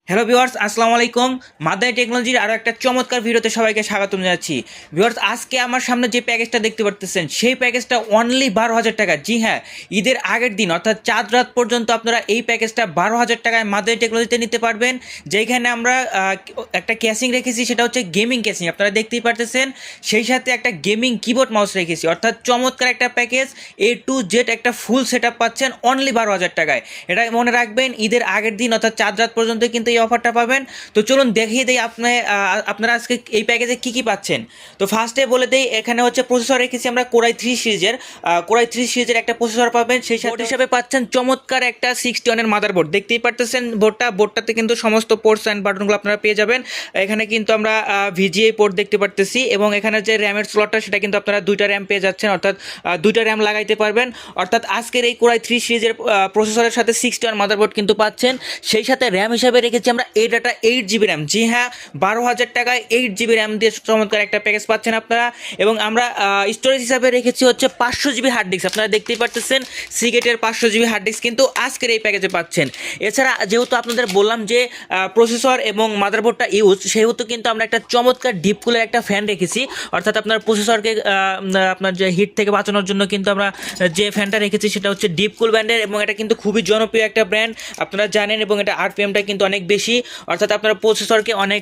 Hello viewers, আসসালামু আলাইকুম। মাদানী টেকনোলজির আরও একটা চমৎকার ভিডিওতে সবাইকে স্বাগতম জানাচ্ছি। ভিউয়ার্স, আজকে আমার সামনে যে প্যাকেজটা দেখতে পারতেছেন সেই প্যাকেজটা অনলি 12,000 টাকা। জি হ্যাঁ, ঈদের আগের দিন অর্থাৎ চাঁদ রাত পর্যন্ত আপনারা এই প্যাকেজটা 12,000 টাকায় মাদানী টেকনোলজিতে নিতে পারবেন। যেখানে আমরা একটা ক্যাসিং রেখেছি, সেটা হচ্ছে গেমিং ক্যাসিং, আপনারা দেখতেই পারতেছেন। সেই সাথে একটা গেমিং কিবোর্ড মাউস রেখেছি, অর্থাৎ চমৎকার একটা প্যাকেজ। A to Z একটা ফুল সেট আপ পাচ্ছেন অনলি 12,000 টাকায়। এটা মনে রাখবেন, ঈদের আগের দিন অর্থাৎ চাঁদ রাত পর্যন্ত কিন্তু এই অফারটা পাবেন। তো চলুন দেখিয়ে দিই আপনারা আজকে এই প্যাকেজে কী কী পাচ্ছেন। তো ফার্স্টে বলে দিই, এখানে হচ্ছে প্রসেসর রেখেছি আমরা কোরাই 3 সিরিজের একটা প্রসেসর পাবেন। সেই সাথে হিসাবে পাচ্ছেন চমৎকার একটা 61 মাদারবোর্ড। দেখতেই পারতেছেন বোর্ডটাতে কিন্তু সমস্ত পোর্টস অ্যান্ড বাটনগুলো আপনারা পেয়ে যাবেন। এখানে কিন্তু আমরা VGA পোর্ট দেখতে পারতেছি, এবং এখানে যে র্যামের স্লটটা সেটা কিন্তু আপনারা 2টা র্যাম পেয়ে যাচ্ছেন, অর্থাৎ 2টা র্যাম লাগাইতে পারবেন। অর্থাৎ আজকের এই কোরাই 3 সিরিজের প্রসেসরের সাথে 61 মাদারবোর্ড কিন্তু পাচ্ছেন। সেই সাথে র্যাম হিসাবে রেখেছি আমরা এডাটা 8GB র্যাম। জি হ্যাঁ, 12,000 টাকায় 8GB র্যাম দিয়ে চমৎকার একটা প্যাকেজ পাচ্ছেন আপনারা। এবং আমরা স্টোরেজ হিসাবে রেখেছি হচ্ছে 500GB হার্ড ডিস্ক। আপনারা দেখতেই পারতেছেন সিগেটের 500GB হার্ড ডিস্ক কিন্তু আজকের এই প্যাকেজে পাচ্ছেন। এছাড়া যেহেতু আপনাদের বললাম যে প্রসেসর এবং মাদারবোর্ডটা ইউজ, সেহেতু কিন্তু আমরা একটা চমৎকার ডিপ কুলের একটা ফ্যান রেখেছি। অর্থাৎ আপনার প্রসেসরকে আপনার যে হিট থেকে বাঁচানোর জন্য কিন্তু আমরা যে ফ্যানটা রেখেছি সেটা হচ্ছে ডিপ কুল ব্র্যান্ডের, এবং এটা কিন্তু খুবই জনপ্রিয় একটা ব্র্যান্ড আপনারা জানেন। এবং এটা RPMটা কিন্তু অনেক বেশি, অর্থাৎ আপনার প্রসেসরকে অনেক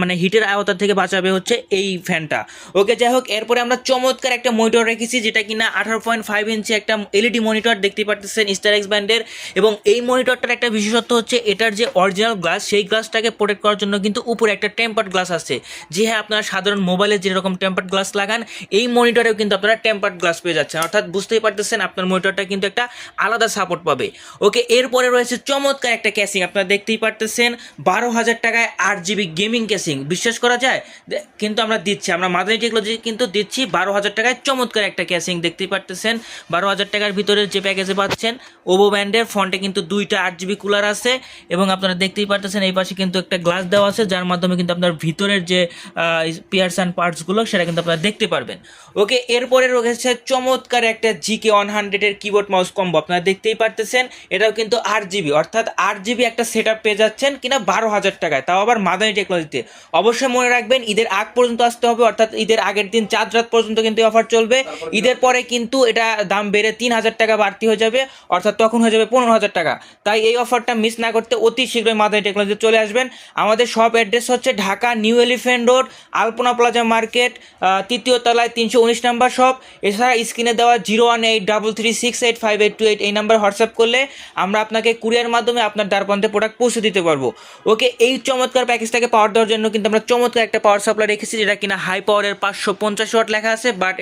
মানে হিটের আওতা থেকে বাঁচাবে হচ্ছে এই ফ্যানটা। ওকে, যাই হোক, এরপরে আমরা চমৎকার একটা মনিটর রেখেছি, যেটা কিনা 18.5 ইঞ্চি একটা LED মনিটর দেখতে পারতেছেন স্টারএক্স ব্র্যান্ডের। এবং এই মনিটরটার একটা বিশেষত্ব হচ্ছে এটার যে অরিজিনাল গ্লাস, সেই গ্লাসটাকে প্রোটেক্ট করার জন্য কিন্তু উপরে একটা টেম্পার্ড গ্লাস আছে। যে হ্যাঁ, আপনারা সাধারণ মোবাইলে যেরকম টেম্পার্ড গ্লাস লাগান, এই মনিটরেও কিন্তু আপনারা টেম্পার্ড গ্লাস পেয়ে যাচ্ছেন। অর্থাৎ বুঝতেই পারতেছেন আপনার মনিটরটা কিন্তু একটা আলাদা সাপোর্ট পাবে। ওকে, এরপরে রয়েছে চমৎকার একটা ক্যাসিং, আপনারা দেখতেই পারতেছেন 12,000 টাকায় 8GB গেমিং ক্যাসিং। বিশ্বাস করা যায়? কিন্তু আমরা মাদানী টেকনোলজি কিন্তু দিচ্ছি 12,000 টাকায় চমৎকার একটা ক্যাসিং। দেখতেই পারতেছেন 12,000 টাকার ভিতরে যে প্যাকেজে পাচ্ছেন ওভো ব্র্যান্ডের। ফ্রন্টে কিন্তু 2টা 8GB কুলার আছে, এবং আপনারা দেখতেই পারতেছেন এই পাশে কিন্তু একটা গ্লাস দেওয়া আছে, যার মাধ্যমে কিন্তু আপনার ভিতরের যে পিয়ার্স অ্যান্ড পার্টসগুলো সেটা কিন্তু আপনারা দেখতে পারবেন। ওকে, এরপরে রয়েছে চমৎকার একটা GK100 কিবোর্ড মাউস কম্বো। আপনারা দেখতেই পারতেছেন এটাও কিন্তু 8GB, অর্থাৎ 8GB একটা সেট আপ পেয়ে যাচ্ছেন কিনা 12,000 টাকায়, তাও আবার মাদানী টেকনোলজিতে। অবশ্যই মনে রাখবেন, ঈদের আগ পর্যন্ত আসতে হবে, অর্থাৎ ঈদের আগের দিন চাঁদ রাত পর্যন্ত কিন্তু অফার চলবে। ঈদের পরে কিন্তু এটা দাম বেড়ে 3,000 টাকা বাড়তি হয়ে যাবে, অর্থাৎ তখন হয়ে যাবে 15,000 টাকা। তাই এই অফারটা মিস না করতে অতি শীঘ্রই মাদানী টেকনোলজিতে চলে আসবেন। আমাদের শপ অ্যাড্রেস হচ্ছে ঢাকা নিউ এলিফ্যান্ট রোড, আলপনা প্লাজা মার্কেট, 3য় তলায় 319 নাম্বার শপ। এছাড়া স্ক্রিনে দেওয়া 01833685828 এই নাম্বার হোয়াটসঅ্যাপ করলে আমরা আপনাকে কুরিয়ার মাধ্যমে আপনার দ্বারপ্রান্তে প্রোডাক্ট পৌঁছে দিতে পারবো। ওকে, এই চমৎকার প্যাকেজটাকে পাওয়ার দেওয়ার জন্য কিন্তু আমরা চমৎকার একটা পাওয়ার সাপ্লাই রেখেছি, যেটা কিনা হাই পাওয়ারের 550 ওয়াট লেখা আছে, বাট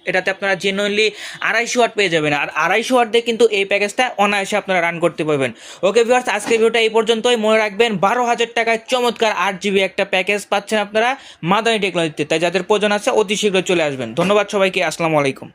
এটাতে আপনারা জেনুইনলি 250 ওয়াট পেয়ে যাবেন। আর 250 ওয়াট দিয়ে কিন্তু এই প্যাকেজটা অনায়াসে আপনারা রান করতে পারবেন। ওকে ভিউয়ার্স, আজকের ভিডিওটা এই পর্যন্তই। মনে রাখবেন 12,000 টাকায় চমৎকার 8GB একটা প্যাকেজ পাচ্ছেন আপনারা মাদানী টেকনোলজিতে। তাই যাদের প্রয়োজন আছে অতি শীঘ্রই চলে আসবেন। ধন্যবাদ সবাইকে, আসসালামু আলাইকুম।